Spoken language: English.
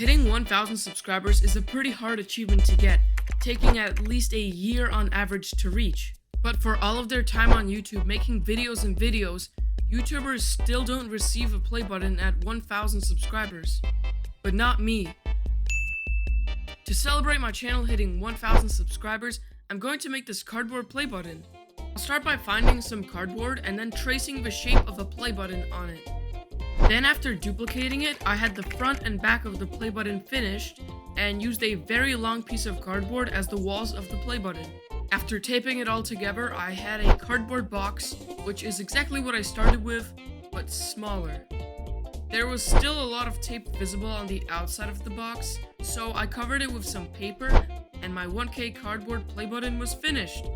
Hitting 1,000 subscribers is a pretty hard achievement to get, taking at least a year on average to reach. But for all of their time on YouTube making videos and videos, YouTubers still don't receive a play button at 1,000 subscribers. But not me. To celebrate my channel hitting 1,000 subscribers, I'm going to make this cardboard play button. I'll start by finding some cardboard and then tracing the shape of a play button on it. Then after duplicating it, I had the front and back of the play button finished and used a very long piece of cardboard as the walls of the play button. After taping it all together, I had a cardboard box, which is exactly what I started with, but smaller. There was still a lot of tape visible on the outside of the box, so I covered it with some paper, and my 1K cardboard play button was finished.